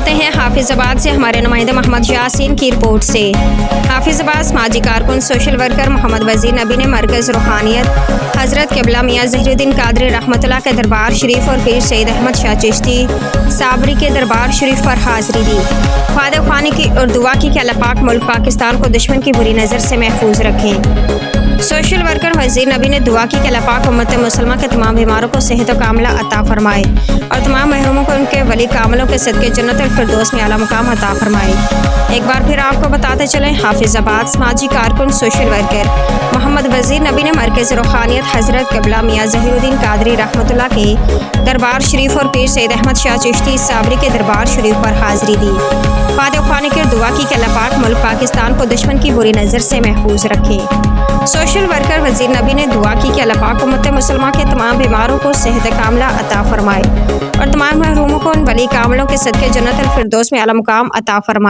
کرتے ہیں حافظ آباد سے ہمارے نمائندہ محمد یاسین کی رپورٹ سے۔ حافظ آباد سماجی کارکن سوشل ورکر محمد وزیر نبی نے مرکز روحانیت حضرت قبلہ میاں ظہیر الدین قادری رحمۃ اللہ کے دربار شریف اور پیر سید احمد شاہ چشتی صابری کے دربار شریف پر حاضری دی۔ فاتح خوانی کی اور دعا کی کہ اللہ پاک ملک پاکستان کو دشمن کی بری نظر سے محفوظ رکھیں۔ سوشل ورکر وزیر نبی نے دعا کی کہ اللہ پاک امت مسلمہ کے تمام بیماروں کو صحت و کاملہ عطا فرمائے اور تمام محروموں کو ان کے ولی کاملوں کے صدقے جنت الفردوس میں اعلیٰ مقام عطا فرمائے۔ ایک بار پھر آپ کو بتاتے چلیں، حافظ آباد سماجی کارکن سوشل ورکر محمد وزیر نبی نے مرکز روحانیت حضرت قبلہ میاں ظہیر الدین قادری رحمۃ اللہ کے دربار شریف اور پیر سید احمد شاہ چشتی صابری کے دربار شریف پر حاضری دی۔ فاتح خوانی کی دعا کی کہ اللہ پاک ملک پاکستان کو دشمن کی بری نظر سے محفوظ رکھے۔ سوشل ورکر وزیر نبی نے دعا کی کہ اللہ پاک امت مسلمہ کے تمام بیماروں کو صحت کاملہ عطا فرمائے اور تمام محروموں کو ان ولی کاملوں کے صدقے جنت الفردوس میں اعلیٰ مقام عطا فرمائے۔